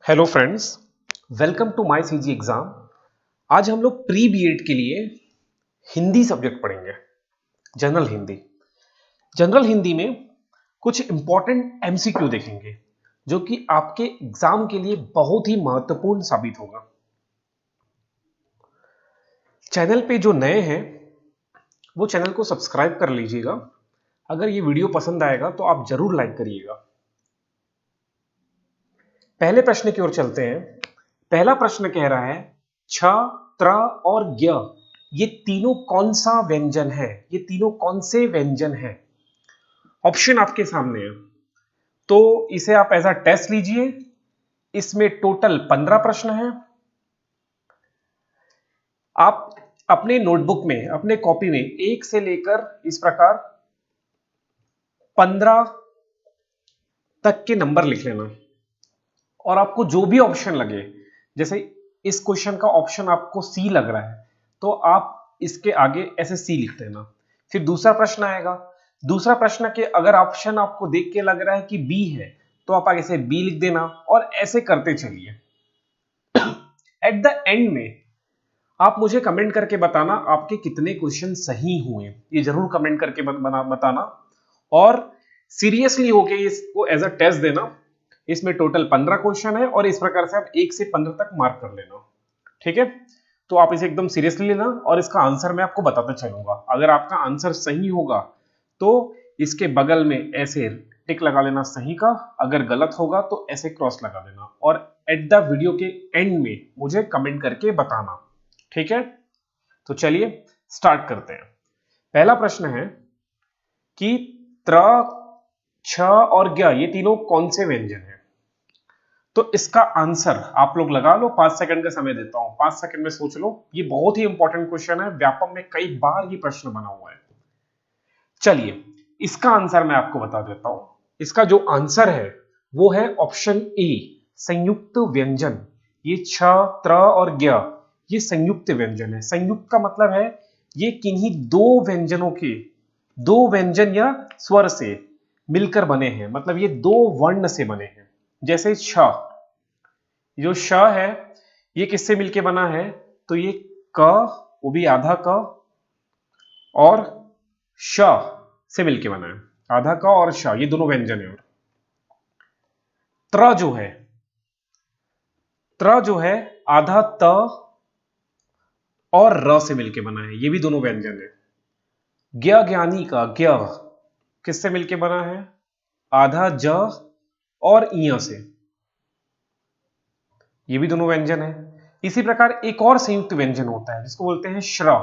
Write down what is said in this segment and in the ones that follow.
Hello friends, welcome to my CG exam. आज हम लोग प्री बीएड के लिए हिंदी सब्जेक्ट पढ़ेंगे। जनरल हिंदी। जनरल हिंदी में कुछ इंपॉर्टेंट एमसीक्यू देखेंगे जो कि आपके एग्जाम के लिए बहुत ही महत्वपूर्ण साबित होगा। चैनल पे जो नए हैं वो चैनल को सब्सक्राइब कर लीजिएगा। अगर ये वीडियो पसंद आएगा तो आप जरूर लाइक करिएगा। पहले प्रश्न की ओर चलते हैं। पहला प्रश्न कह रहा है छ, त्र और ज्ञ ये तीनों कौन सा व्यंजन है? ये तीनों कौन से व्यंजन है? ऑप्शन आपके सामने है, तो इसे आप एज अ टेस्ट लीजिए। इसमें टोटल 15 प्रश्न हैं। आप अपने नोटबुक में, अपने कॉपी में 1 से लेकर इस प्रकार 15 तक के नंबर लिख लेना और आपको जो भी ऑप्शन लगे, जैसे इस क्वेश्चन का ऑप्शन आपको सी लग रहा है तो आप इसके आगे ऐसे सी लिख देना। फिर दूसरा प्रश्न आएगा। दूसरा प्रश्न के अगर ऑप्शन आपको देख के लग रहा है कि बी है तो आप आगे से बी लिख देना और ऐसे करते चलिए। एट द एंड में आप मुझे कमेंट करके बताना आपके कितने क्वेश्चन सही हुए। ये जरूर कमेंट करके बताना और सीरियसली होके इसको एज अ टेस्ट देना। इसमें टोटल 15 क्वेश्चन है और इस प्रकार से आप 1 से 15 तक मार्क कर लेना। ठीक है, तो आप इसे एकदम सीरियसली लेना और इसका आंसर मैं आपको बताता चलूंगा। अगर आपका आंसर सही होगा तो इसके बगल में ऐसे टिक लगा लेना सही का, अगर गलत होगा तो ऐसे क्रॉस लगा देना और एट द वीडियो के एंड में मुझे कमेंट करके बताना। ठीक है, तो चलिए स्टार्ट करते हैं। पहला प्रश्न है कि त्र, छ और ज्ञ ये तीनों कौन से व्यंजन हैं? तो इसका आंसर आप लोग लगा लो। 5 सेकंड का समय देता हूं, 5 सेकंड में सोच लो। ये बहुत ही इंपॉर्टेंट क्वेश्चन है, व्यापम में कई बार ये प्रश्न बना हुआ है। चलिए इसका आंसर मैं आपको बता देता हूं। इसका जो आंसर है वो है ऑप्शन ए, संयुक्त व्यंजन। ये छ, त्र और ज्ञ ये संयुक्त व्यंजन है। संयुक्त का मतलब है ये किन्हीं दो व्यंजनों के, दो व्यंजन या स्वर से मिलकर बने हैं, मतलब ये दो वर्ण से बने हैं। जैसे छ, जो श है ये किससे मिलके बना है? तो ये क, वो भी आधा क और श से मिलके बना है। आधा क और श ये दोनों व्यंजन है। और त्र जो है, त्र जो है आधा त और र से मिलके बना है, ये भी दोनों व्यंजन है। ज्ञ, ज्ञानी का ज्ञ किससे मिलके बना है? आधा ज और इ से, ये भी दोनों व्यंजन है। इसी प्रकार एक और संयुक्त व्यंजन होता है जिसको बोलते हैं श्र।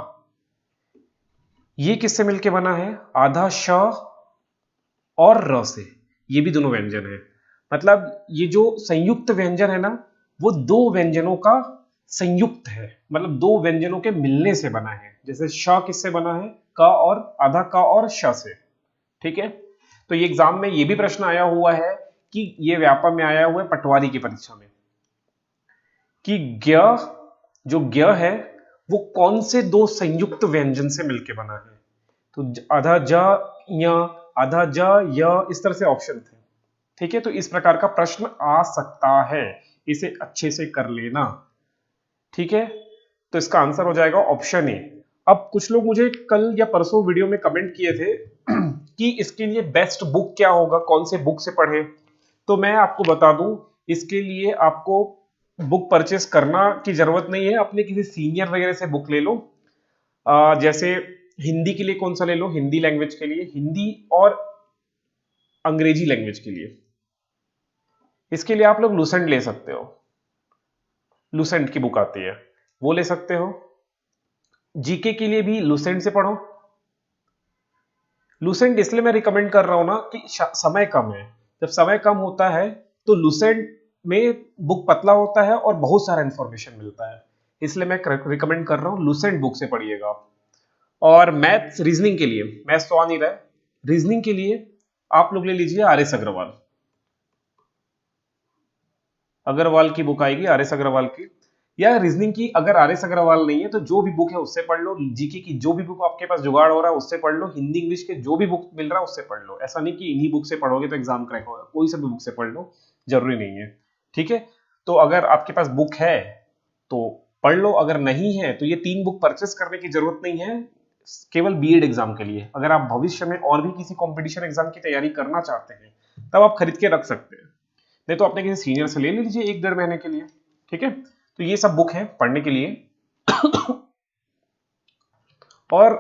ये किससे मिलके बना है? आधा श और र से, ये भी दोनों व्यंजन है। मतलब ये जो संयुक्त व्यंजन है ना, वो दो व्यंजनों का संयुक्त है, मतलब दो व्यंजनों के मिलने से बना है। जैसे श किससे बना है? क और आधा क और श से। ठीक है, तो ये एग्जाम में ये भी प्रश्न आया हुआ है कि ये व्यापम में आया हुआ है पटवारी की परीक्षा में कि ज्ञ, जो ज्ञ है वो कौन से दो संयुक्त व्यंजन से मिलके बना है? तो आधा ज, य, आधा ज, य, इस तरह से ऑप्शन थे। ठीक है, तो इस प्रकार का प्रश्न आ सकता है, इसे अच्छे से कर लेना। ठीक है, तो इसका आंसर हो जाएगा ऑप्शन ए। अब कुछ लोग मुझे कल या परसों वीडियो में कमेंट किए थे कि इसके लिए बेस्ट बुक क्या होगा, कौन से बुक से पढ़े। तो मैं आपको बता दूं, इसके लिए आपको बुक परचेस करना की जरूरत नहीं है। अपने किसी सीनियर वगैरह से बुक ले लो। जैसे हिंदी के लिए कौन सा ले लो? हिंदी लैंग्वेज के लिए, हिंदी और अंग्रेजी लैंग्वेज के लिए, इसके लिए आप लोग लुसेंट ले सकते हो। लुसेंट की बुक आती है, वो ले सकते हो। जीके के लिए भी लुसेंट से पढ़ो। लुसेंट इसलिए मैं रिकमेंड कर रहा हूं ना कि समय कम है। जब समय कम होता है तो लुसेंट में बुक पतला होता है और बहुत सारा इंफॉर्मेशन मिलता है, इसलिए मैं रिकमेंड कर रहा हूं लुसेंट बुक से पढ़िएगा आप। और मैथ्स रीजनिंग के लिए, मैथ्स तो आ नहीं रहा है, रीजनिंग के लिए आप लोग ले लीजिए आर एस अग्रवाल। अग्रवाल की बुक आएगी, आर एस अग्रवाल की। या रीजनिंग की अगर आर एस अग्रवाल नहीं है तो जो भी बुक है उससे पढ़ लो। जीके की जो भी बुक आपके पास जुगाड़ हो रहा है उससे पढ़ लो। हिंदी इंग्लिश के जो भी बुक मिल रहा है उससे पढ़ लो। ऐसा नहीं कि इन्हीं बुक से पढ़ोगे तो एग्जाम क्रैक होगा, कोई सा भी बुक से पढ़ लो, जरूरी नहीं है। ठीक है, तो अगर आपके पास बुक है तो पढ़ लो, अगर नहीं है तो ये 3 बुक परचेस करने की जरूरत नहीं है केवल बीएड एग्जाम के लिए। अगर आप भविष्य में और भी किसी कंपटीशन एग्जाम की तैयारी करना चाहते हैं तब आप खरीद के रख सकते हैं, नहीं तो अपने किसी सीनियर से ले लीजिए 1-1.5 महीने के लिए। ठीक है, तो ये सब बुक है पढ़ने के लिए। और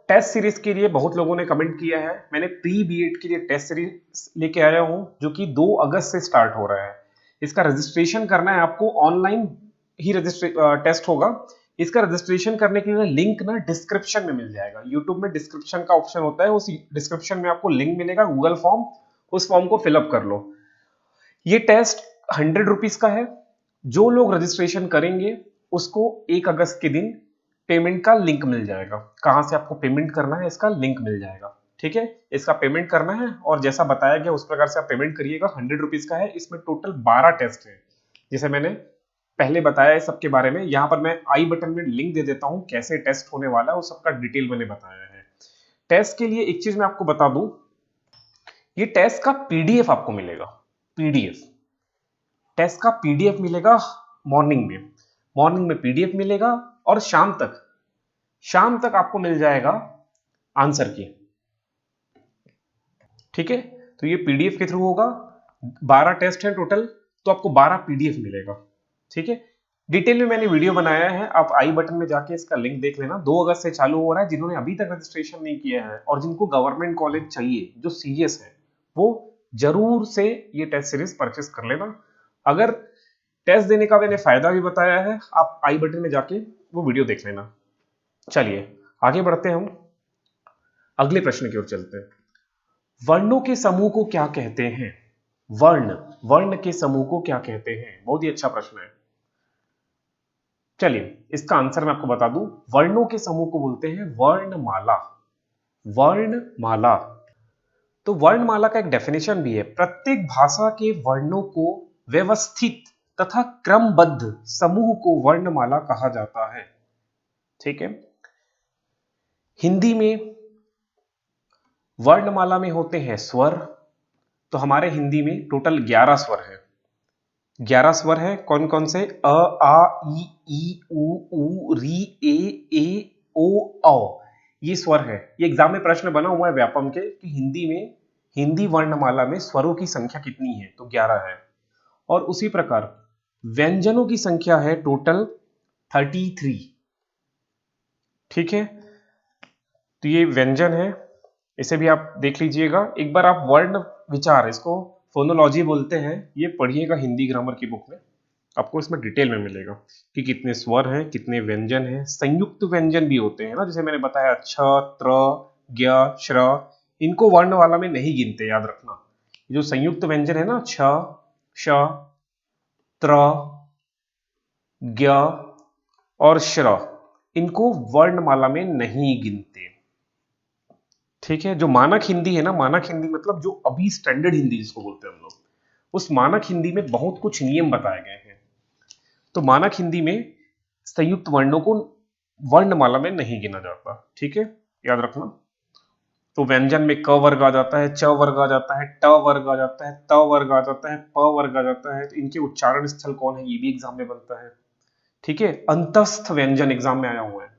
टेस्ट सीरीज के लिए बहुत लोगों ने कमेंट किया है, मैंने प्री बीएड के लिए टेस्ट सीरीज लेके आया हूं जो कि 2 अगस्त से स्टार्ट हो रहा है। इसका रजिस्ट्रेशन करना है आपको, ऑनलाइन ही टेस्ट होगा। इसका रजिस्ट्रेशन करने के लिए लिंक ना डिस्क्रिप्शन में मिल जाएगा। यूट्यूब में डिस्क्रिप्शन का ऑप्शन होता है, उस डिस्क्रिप्शन में आपको लिंक मिलेगा, गूगल फॉर्म, उस फॉर्म को फिलअप कर लो। ये टेस्ट 100 रुपीज का है। जो लोग रजिस्ट्रेशन करेंगे उसको 1 अगस्त के दिन पेमेंट का लिंक मिल जाएगा। कहां से आपको पेमेंट करना है इसका लिंक मिल जाएगा। ठीक है, इसका पेमेंट करना है और जैसा बताया गया उस प्रकार से आप पेमेंट करिएगा। 100 रुपीज का है। इसमें टोटल 12 टेस्ट है, जैसे मैंने पहले बताया है सबके बारे में। यहां पर मैं आई बटन में लिंक दे देता हूं कैसे टेस्ट होने वाला है, उस सबका डिटेल मैंने बताया है। टेस्ट के लिए एक चीज मैं आपको बता दूं, ये टेस्ट का पीडीएफ आपको मिलेगा। पीडीएफ टेस्ट का पीडीएफ मिलेगा मॉर्निंग में पीडीएफ मिलेगा और शाम तक आपको मिल जाएगा आंसर की। ठीक है, तो ये पीडीएफ के थ्रू होगा। 12 टेस्ट है टोटल, तो आपको 12 पीडीएफ मिलेगा। ठीक है, डिटेल में मैंने वीडियो बनाया है, आप आई बटन में जाके इसका लिंक देख लेना। 2 अगस्त से चालू हो रहा है। जिन्होंने अभी तक रजिस्ट्रेशन नहीं किया है और जिनको गवर्नमेंट कॉलेज चाहिए, जो सीरियस है, वो जरूर से ये टेस्ट सीरीज परचेस कर लेना। अगर टेस्ट देने का मैंने फायदा भी बताया है, आप आई बटन में जाके वो वीडियो देख लेना। चलिए आगे बढ़ते हैं, हम अगले प्रश्न की ओर चलते हैं। वर्णों के समूह को क्या कहते हैं? वर्ण के समूह को क्या कहते हैं? बहुत ही अच्छा प्रश्न है। चलिए इसका आंसर मैं आपको बता दूं, वर्णों के समूह को बोलते हैं वर्णमाला। वर्णमाला, तो वर्णमाला का एक डेफिनेशन भी है, प्रत्येक भाषा के वर्णों को व्यवस्थित तथा क्रमबद्ध समूह को वर्णमाला कहा जाता है। ठीक है, हिंदी में वर्णमाला में होते हैं स्वर, तो हमारे हिंदी में टोटल 11 स्वर है। 11 स्वर है, कौन कौन से? अ, आ, ई, उ, री, ए, ओ, औ। ये स्वर है। ये एग्जाम में प्रश्न बना हुआ है व्यापम के कि हिंदी वर्णमाला में स्वरों की संख्या कितनी है, तो 11 है। और उसी प्रकार व्यंजनों की संख्या है टोटल 33। ठीक है, तो ये व्यंजन है, इसे भी आप देख लीजिएगा एक बार। आप वर्ण विचार, इसको फोनोलॉजी बोलते हैं, ये पढ़िएगा हिंदी ग्रामर की बुक में, आपको इसमें डिटेल में मिलेगा कि कितने स्वर हैं, कितने व्यंजन हैं। संयुक्त व्यंजन भी होते हैं ना, जैसे मैंने बताया छ, त्र, ज्ञ, श्र, इनको वर्ण वाला में नहीं गिनते, याद रखना। जो संयुक्त व्यंजन है ना, छ, श, त्र, ज्ञ और श्र, इनको वर्णमाला में नहीं गिनते। ठीक है, जो मानक हिंदी है ना, मानक हिंदी मतलब जो अभी स्टैंडर्ड हिंदी जिसको बोलते हैं हम लोग, उस मानक हिंदी में बहुत कुछ नियम बताए गए हैं। तो मानक हिंदी में संयुक्त वर्णों को वर्णमाला में नहीं गिना जाता। ठीक है, याद रखना। तो व्यंजन में क वर्ग आ जाता है, च वर्ग आ जाता है, ट वर्ग आ जाता है, त वर्ग आ जाता है, प वर्ग आ जाता है। तो इनके उच्चारण स्थल कौन है, ये भी एग्जाम में बनता है। ठीक है, अंतस्थ व्यंजन एग्जाम में आया हुआ है,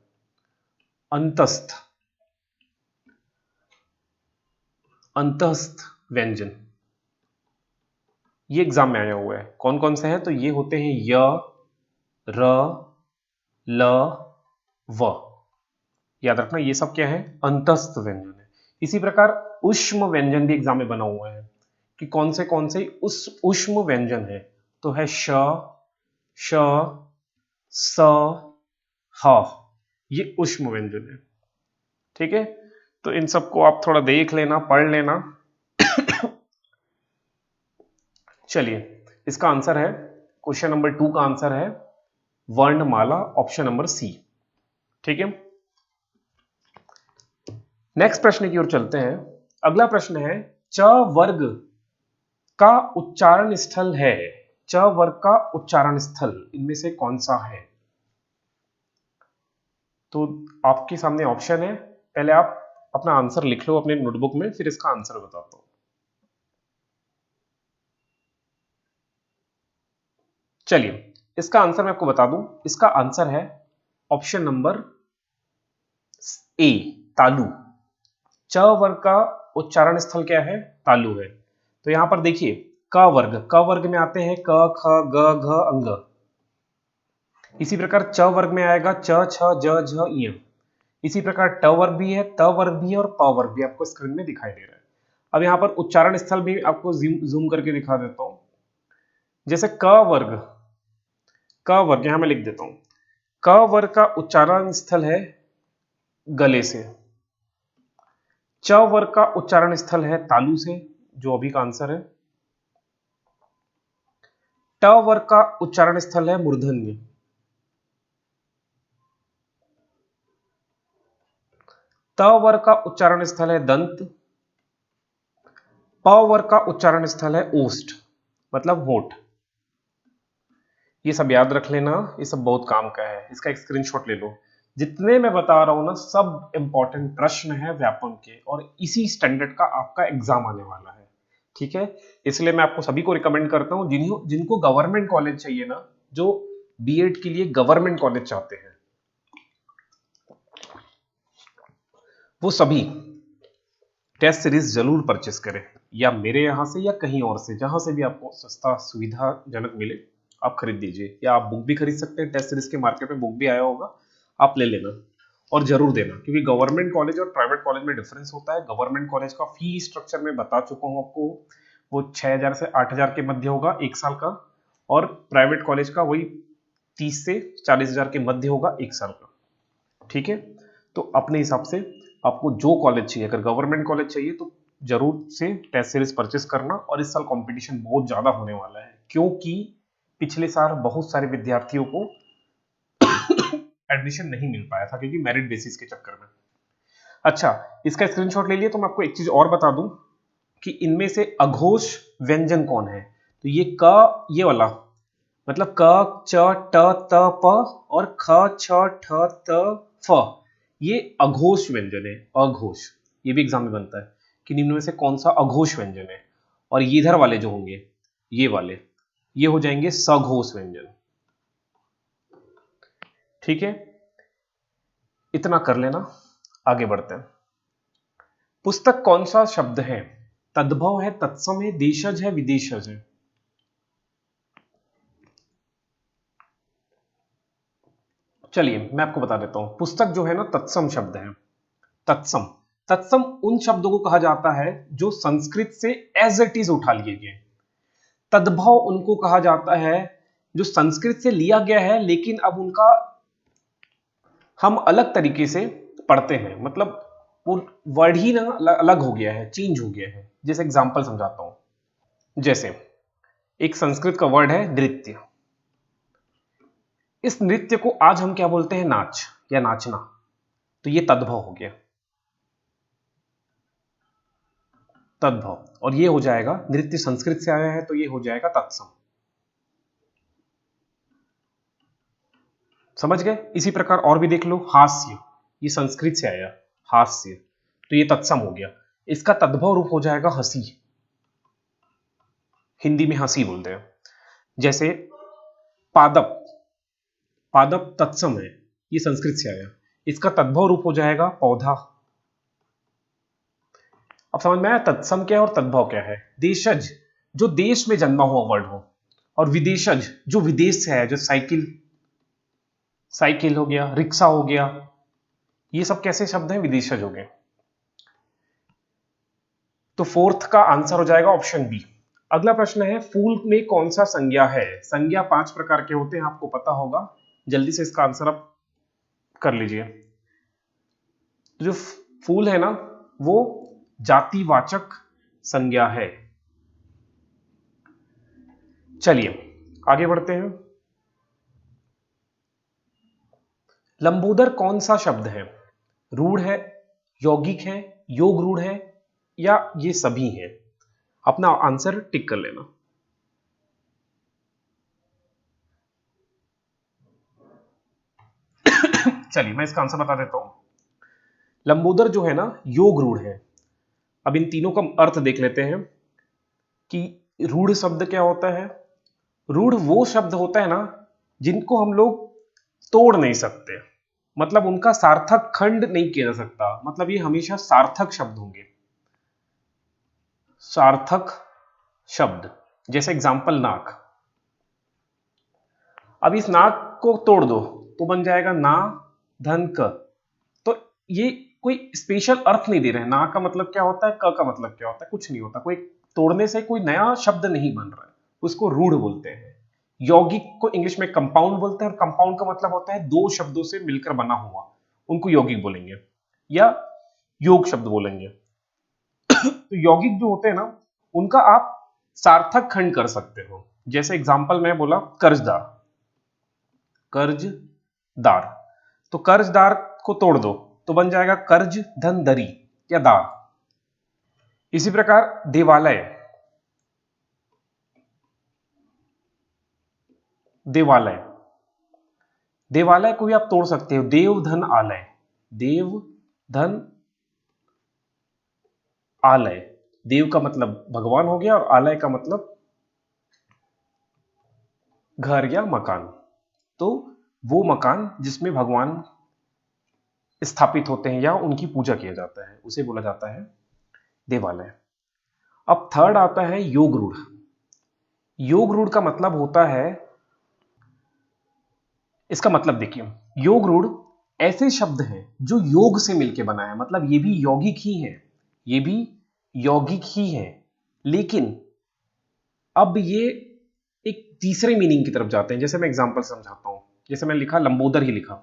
अंतस्थ व्यंजन, ये एग्जाम में आया हुआ है। कौन कौन से हैं, तो ये होते हैं य, र, ल, व। याद रखना, ये सब क्या है, अंतस्थ व्यंजन है। इसी प्रकार उष्म व्यंजन भी एग्जाम में बना हुआ है कि कौन से उस उष्म व्यंजन है, तो है श, श, स, ह, ये उष्म व्यंजन है। ठीक है, तो इन सबको आप थोड़ा देख लेना, पढ़ लेना। चलिए इसका आंसर है, क्वेश्चन नंबर 2 का आंसर है वर्णमाला, ऑप्शन नंबर सी। ठीक है, नेक्स्ट प्रश्न की ओर चलते हैं। अगला प्रश्न है, च वर्ग का उच्चारण स्थल है, च वर्ग का उच्चारण स्थल इनमें से कौन सा है? तो आपके सामने ऑप्शन है, पहले आप अपना आंसर लिख लो अपने नोटबुक में, फिर इसका आंसर बताता हूं। चलिए इसका आंसर मैं आपको बता दूं, इसका आंसर है ऑप्शन नंबर ए, तालु। च वर्ग का उच्चारण स्थल क्या है? तालु है। तो यहां पर देखिए क वर्ग में आते हैं क, ख, ग, घ, अंग। इसी प्रकार च वर्ग में आएगा च, छ, ज, झ, ञ। इसी प्रकार ट वर्ग भी है, त वर्ग भी है और प वर्ग भी आपको स्क्रीन में दिखाई दे रहा है। अब यहां पर उच्चारण स्थल भी आपको जूम करके दिखा देता हूं। जैसे क वर्ग यहां मैं लिख देता हूं, क वर्ग का उच्चारण स्थल है गले से। च वर्ग का उच्चारण स्थल है तालु से, जो अभी का आंसर है। ट वर्ग का उच्चारण स्थल है मूर्धन्य। त वर्ग का उच्चारण स्थल है दंत। प वर्ग का उच्चारण स्थल है ओष्ठ, मतलब होठ। ये सब याद रख लेना, ये सब बहुत काम का है, इसका एक स्क्रीनशॉट ले लो। जितने मैं बता रहा हूं ना, सब इंपॉर्टेंट प्रश्न है व्यापम के, और इसी स्टैंडर्ड का आपका एग्जाम आने वाला है, ठीक है। इसलिए मैं आपको सभी को रिकमेंड करता हूं, जिनको गवर्नमेंट कॉलेज चाहिए ना, जो बीएड के लिए गवर्नमेंट कॉलेज चाहते हैं, वो सभी टेस्ट सीरीज जरूर परचेस करें, या मेरे यहां से या कहीं और से, जहां से भी आपको सस्ता सुविधाजनक मिले आप खरीद दीजिए। या आप बुक भी खरीद सकते हैं, टेस्ट सीरीज के मार्केट में बुक भी आया होगा, आप ले लेना और जरूर देना, क्योंकि गवर्नमेंट कॉलेज और प्राइवेट कॉलेज में डिफरेंस होता है। गवर्नमेंट कॉलेज का फी स्ट्रक्चर मैं बता चुका हूं आपको, वो 6,000 से 8,000 के मध्य होगा एक साल का, और प्राइवेट कॉलेज का वही 30 से 40,000 के मध्य होगा एक साल का, ठीक है। तो अपने हिसाब से आपको जो कॉलेज चाहिए, अगर गवर्नमेंट कॉलेज चाहिए तो जरूर से टेस्ट सीरीज परचेस करना। और इस साल कंपटीशन बहुत ज्यादा होने वाला है, क्योंकि पिछले साल बहुत सारे विद्यार्थियों को एडमिशन नहीं मिल पाया था, क्योंकि मेरिट बेसिस के चक्कर में। अच्छा, इसका स्क्रीनशॉट ले लिया तो मैं आपको एक चीज और बता दूं कि इनमें से अघोष व्यंजन कौन है। तो ये वाला, मतलब क, च, ट, त, प और ख, छ, ठ, त, फ, ये अघोष व्यंजन है। अघोष, ये भी एग्जाम में बनता है कि निम्न में से कौन सा अघोष व्यंजन है। और ये इधर वाले जो होंगे, ये वाले, ये हो जाएंगे सघोष व्यंजन, ठीक है। इतना कर लेना, आगे बढ़ते हैं। पुस्तक कौन सा शब्द है? तद्भव है, तत्सम है, देशज है, विदेशज है? चलिए मैं आपको बता देता हूं, पुस्तक जो है ना तत्सम शब्द है। तत्सम, तत्सम उन शब्दों को कहा जाता है जो संस्कृत से एज इट इज उठा लिए गए। तद्भव उनको कहा जाता है जो संस्कृत से लिया गया है, लेकिन अब उनका हम अलग तरीके से पढ़ते हैं, मतलब वो वर्ड ही ना अलग हो गया है, चेंज हो गया है। जैसे एग्जांपल समझाता हूं, जैसे एक संस्कृत का वर्ड है नृत्य। इस नृत्य को आज हम क्या बोलते हैं? नाच या नाचना। तो ये तद्भव हो गया, तद्भव। और ये हो जाएगा, नृत्य संस्कृत से आया है तो ये हो जाएगा तत्सम। समझ गए? इसी प्रकार और भी देख लो, हास्य, ये संस्कृत से आया हास्य, तो ये तत्सम हो गया। इसका तद्भव रूप हो जाएगा हंसी, हिंदी में हंसी बोलते हैं। जैसे पादप, पादप तत्सम है, ये संस्कृत से आया, इसका तद्भव रूप हो जाएगा पौधा। अब समझ में आया तत्सम क्या है और तद्भव क्या है? देशज, जो देश में जन्मा हुआ वर्ड हो, और विदेशज, जो विदेश से है, जो साइकिल, साइकिल हो गया, रिक्शा हो गया, ये सब कैसे शब्द हैं? विदेशज हो गए। तो फोर्थ का आंसर हो जाएगा ऑप्शन बी। अगला प्रश्न है, फूल में कौन सा संज्ञा है? संज्ञा 5 प्रकार के होते हैं, आपको पता होगा, जल्दी से इसका आंसर आप कर लीजिए। जो फूल है ना, वो जातिवाचक संज्ञा है। चलिए आगे बढ़ते हैं। लंबोदर कौन सा शब्द है? रूढ़ है, यौगिक है, योग रूढ़ है, या ये सभी हैं? अपना आंसर टिक कर लेना। चलिए मैं इसका आंसर बता देता हूं। लंबोदर जो है ना, योग रूढ़ है। अब इन तीनों का अर्थ देख लेते हैं कि रूढ़ शब्द क्या होता है। रूढ़ वो शब्द होता है ना जिनको हम लोग तोड़ नहीं सकते, मतलब उनका सार्थक खंड नहीं किया जा सकता, मतलब ये हमेशा सार्थक शब्द होंगे। सार्थक शब्द, जैसे एग्जांपल नाक। अब इस नाक को तोड़ दो तो बन जाएगा ना धन क। तो ये कोई स्पेशल अर्थ नहीं दे रहे हैं। ना का मतलब क्या होता है, क का मतलब क्या होता है, कुछ नहीं होता। कोई तोड़ने से कोई नया शब्द नहीं बन रहा है, उसको रूढ़ बोलते हैं। यौगिक को इंग्लिश में कंपाउंड बोलते हैं, और कंपाउंड का मतलब होता है दो शब्दों से मिलकर बना हुआ, उनको यौगिक बोलेंगे या योग शब्द बोलेंगे। तो यौगिक जो होते हैं ना उनका आप सार्थक खंड कर सकते हो। जैसे एग्जांपल में बोला कर्जदार, कर्जदार, तो कर्जदार को तोड़ दो तो बन जाएगा कर्ज धन दरी या दार। इसी प्रकार देवालय, देवालय, देवालय को भी आप तोड़ सकते हो, देव धन आलय, देव धन आलय। देव का मतलब भगवान हो गया और आलय का मतलब घर या मकान। तो वो मकान जिसमें भगवान स्थापित होते हैं या उनकी पूजा किया जाता है उसे बोला जाता है देवालय। अब थर्ड आता है योग रूढ़। योग रूढ़ का मतलब होता है, इसका मतलब देखिए, योग रूढ़ ऐसे शब्द हैं जो योग से मिलके बना है, मतलब ये भी यौगिक ही है, ये भी यौगिक ही है, लेकिन अब ये एक तीसरे मीनिंग की तरफ जाते हैं। जैसे मैं एग्जांपल समझाता हूं, जैसे मैं लिखा लंबोदर ही लिखा,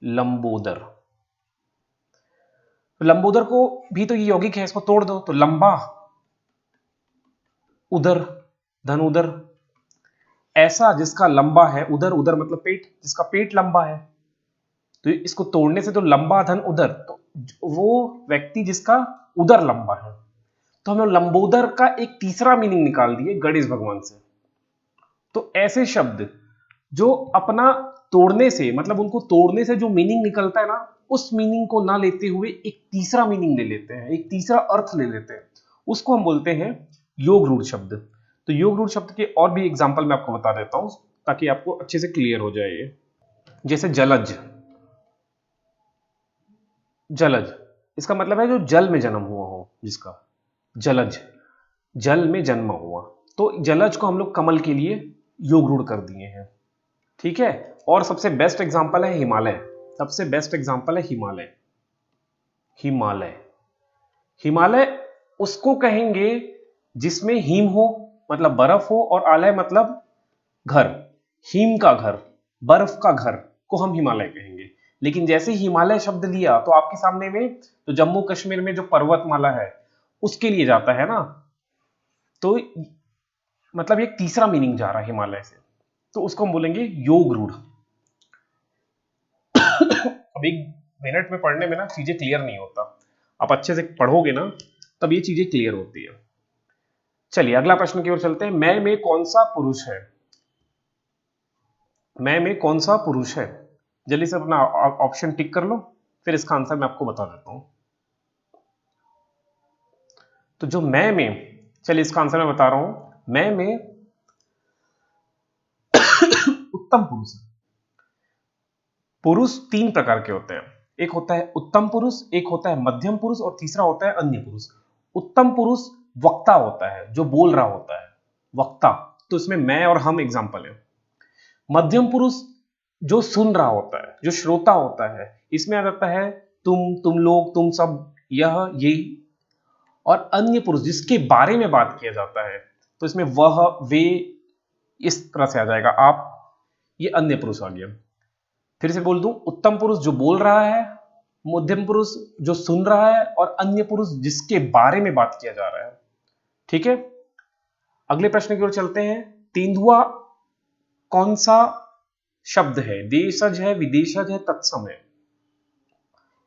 लंबोदर, तो लंबोदर को भी तो ये यौगिक है, इसको तोड़ दो तो लंबा उदर धन उदर। ऐसा जिसका लंबा है, उदर, उदर मतलब पेट, जिसका पेट लंबा है, तो इसको तोड़ने से तो लंबा धन उदर, तो वो व्यक्ति जिसका उदर लंबा है। तो हम लंबोदर का एक तीसरा मीनिंग निकाल दिए गणेश भगवान से। तो ऐसे शब्द जो अपना तोड़ने से, मतलब उनको तोड़ने से जो मीनिंग निकलता है ना, उस मीनिंग को ना लेते हुए एक तीसरा मीनिंग ले लेते हैं, एक तीसरा अर्थ ले लेते हैं, उसको हम बोलते हैं योग रूढ़ शब्द। तो योग रूढ़ शब्द के और भी एग्जांपल मैं आपको बता देता हूं ताकि आपको अच्छे से क्लियर हो जाए ये। जैसे जलज, जलज, इसका मतलब है जो जल में जन्म हुआ हो, जिसका जलज, जल में जन्म हुआ। तो जलज को हम लोग कमल के लिए योग रूढ़ कर दिए हैं, ठीक है। और सबसे बेस्ट एग्जांपल है हिमालय, सबसे बेस्ट एग्जांपल है हिमालय। हिमालय, हिमालय उसको कहेंगे जिसमें हिम हो, मतलब बर्फ हो, और आलय मतलब घर, हिम का घर, बर्फ का घर को हम हिमालय कहेंगे। लेकिन जैसे ही हिमालय शब्द लिया तो आपके सामने में तो जम्मू कश्मीर में जो पर्वतमाला है उसके लिए जाता है ना, तो मतलब एक तीसरा मीनिंग जा रहा है हिमालय से, तो उसको हम बोलेंगे योग रूढ़। अब एक मिनट में पढ़ने में ना चीजें क्लियर नहीं होता, आप अच्छे से पढ़ोगे ना तब ये चीजें क्लियर होती है। चलिए अगला प्रश्न की ओर चलते हैं। मैं में कौन सा पुरुष है, मैं में कौन सा पुरुष है। जल्दी से अपना ऑप्शन टिक कर लो, फिर इसका आंसर मैं आपको बता देता हूं। तो जो मैं में, चलिए इसका आंसर मैं बता रहा हूं। मैं में उत्तम पुरुष है। पुरुष तीन प्रकार के होते हैं, एक होता है उत्तम पुरुष, एक होता है मध्यम पुरुष, और तीसरा होता है अन्य पुरुष। उत्तम पुरुष वक्ता होता है, जो बोल रहा होता है, वक्ता, तो इसमें मैं और हम एग्जांपल है। मध्यम पुरुष जो सुन रहा होता है, जो श्रोता होता है, इसमें आ जाता है तुम लोग, तुम सब, यह, ये। और अन्य पुरुष जिसके बारे में बात किया जाता है, तो इसमें वह, वे, इस तरह से आ जाएगा आप, ये अन्य पुरुष आ गया। फिर से बोल दूं, उत्तम पुरुष जो बोल रहा है, मध्यम पुरुष जो सुन रहा है, और अन्य पुरुष जिसके बारे में बात किया जा रहा है, ठीक है। अगले प्रश्न की ओर चलते हैं। तेंदुआ कौन सा शब्द है, देशज है, विदेशज है, तत्सम है।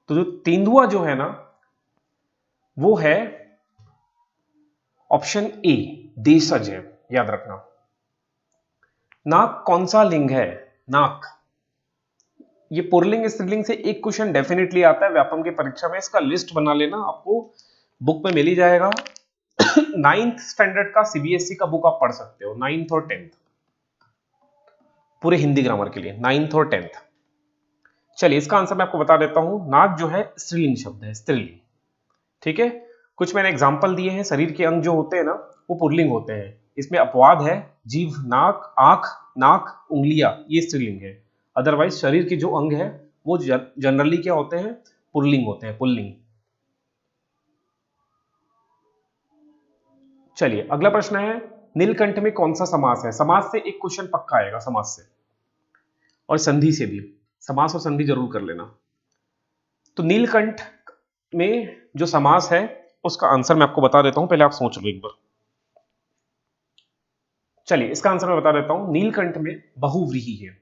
तो जो तेंदुआ जो है ना वो है ऑप्शन ए, देशज है, याद रखना। नाक कौन सा लिंग है, नाक, ये पुरलिंग स्त्रीलिंग से एक क्वेश्चन डेफिनेटली आता है व्यापम की परीक्षा में, इसका लिस्ट बना लेना, आपको बुक में मिल ही जाएगा। 9th स्टैंडर्ड का सीबीएसई का बुक आप पढ़ सकते हो, 9th और 10th। पूरे हिंदी ग्रामर के लिए, 9th और 10th। चलिए इसका आंसर मैं आपको बता देता हूं। नाक जो है स्त्रीलिंग शब्द है, स्त्रीलिंग। ठीक है, कुछ मैंने एग्जाम्पल दिए हैं। शरीर के अंग जो होते हैं ना वो पुल्लिंग होते हैं। इसमें अपवाद है, जीभ, नाक, आंख, नाक, उंगलियां, ये स्त्रीलिंग है। अदरवाइज शरीर के जो अंग है वो जनरली क्या होते हैं, पुल्लिंग होते हैं, पुल्लिंग। चलिए अगला प्रश्न है, नीलकंठ में कौन सा समास है? समास से एक क्वेश्चन पक्का आएगा, समास से और संधि से भी। समास और संधि जरूर कर लेना। तो नीलकंठ में जो समास है उसका आंसर मैं आपको बता देता हूं, पहले आप सोच लो एक बार। चलिए इसका आंसर मैं बता देता हूं। नीलकंठ में बहुव्रीहि है।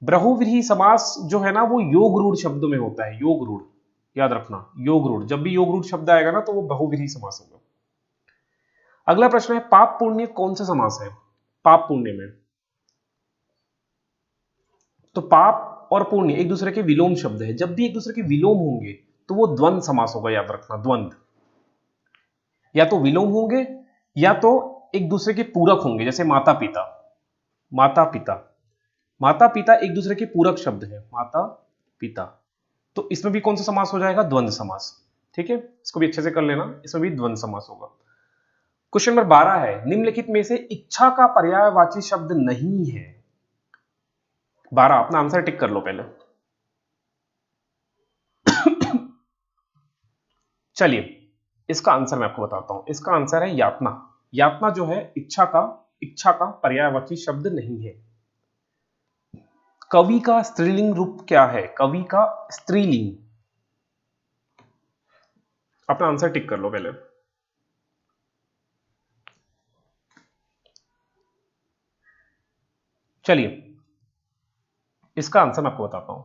बहुव्रीहि समास जो है ना वो योग रूढ़ शब्द में होता है, योग रूढ़, याद रखना, योग रूढ़। जब भी योग रूढ़ शब्द आएगा ना तो वो बहुव्रीहि समास होगा। अगला प्रश्न है, पाप पुण्य कौन सा समास है? पाप पुण्य में तो पाप और पुण्य एक दूसरे के विलोम शब्द है। जब भी एक दूसरे के विलोम होंगे तो वो द्वंद्व समास होगा, याद रखना, द्वंद्व। या तो विलोम होंगे या तो एक दूसरे के पूरक होंगे, जैसे माता पिता। माता पिता, माता पिता एक दूसरे के पूरक शब्द है, माता पिता। तो इसमें भी कौन सा समास हो जाएगा? द्वंद्व समास। ठीक है, इसको भी अच्छे से कर लेना, इसमें भी द्वंद्व समास होगा। क्वेश्चन नंबर 12 है, निम्नलिखित में से इच्छा का पर्यायवाची शब्द नहीं है। 12, अपना आंसर टिक कर लो पहले। चलिए इसका आंसर मैं आपको बताता हूं। इसका आंसर है यातना। यातना जो है इच्छा का पर्यायवाची शब्द नहीं है। कवि का स्त्रीलिंग रूप क्या है? कवि का स्त्रीलिंग, अपना आंसर टिक कर लो पहले। चलिए इसका आंसर मैं आपको बताता हूं।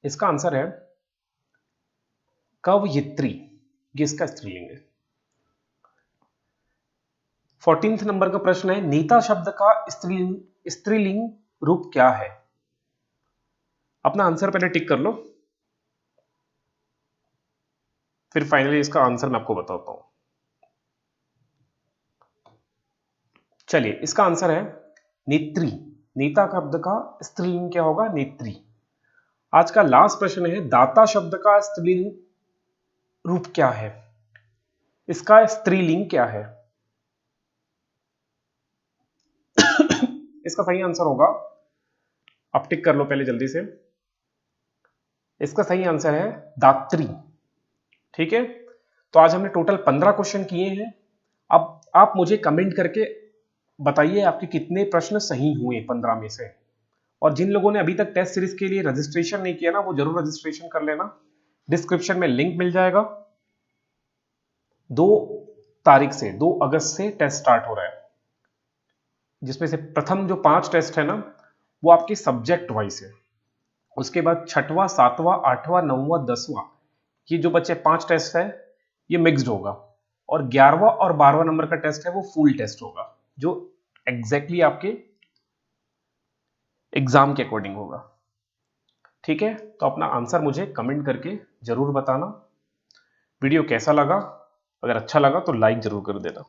इसका आंसर है कवयित्री, ये इसका स्त्रीलिंग है। 14th नंबर का प्रश्न है, नेता शब्द का स्त्रीलिंग रूप क्या है? अपना आंसर पहले टिक कर लो, फिर फाइनली इसका आंसर मैं आपको बताता हूं। चलिए इसका आंसर है नेत्री। नेता शब्द का स्त्रीलिंग क्या होगा? नेत्री। आज का लास्ट प्रश्न है, दाता शब्द का स्त्रीलिंग रूप क्या है? इसका स्त्रीलिंग क्या है? इसका सही आंसर होगा, आप टिक कर लो पहले जल्दी से। इसका सही आंसर है दात्री। ठीक है, तो आज हमने टोटल 15 क्वेश्चन किए हैं। अब आप मुझे कमेंट करके बताइए आपके कितने प्रश्न सही हुए 15 में से। और जिन लोगों ने अभी तक टेस्ट सीरीज के लिए रजिस्ट्रेशन नहीं किया ना, वो जरूर रजिस्ट्रेशन कर लेना। डिस्क्रिप्शन में लिंक मिल जाएगा। 2 तारीख से, 2 अगस्त से टेस्ट स्टार्ट हो रहा है, जिसमें से प्रथम जो 5 टेस्ट है ना वो आपके सब्जेक्ट वाइज है। उसके बाद 6वां, 7वां, 8वां, 9वां, 10वां, ये जो बच्चे 5 टेस्ट है ये मिक्स्ड होगा। और 11वां और 12वां नंबर का टेस्ट है वो फुल टेस्ट होगा, जो एग्जैक्टली आपके एग्जाम के अकॉर्डिंग होगा। ठीक है, तो अपना आंसर मुझे कमेंट करके जरूर बताना। वीडियो कैसा लगा? अगर अच्छा लगा तो लाइक जरूर कर देना।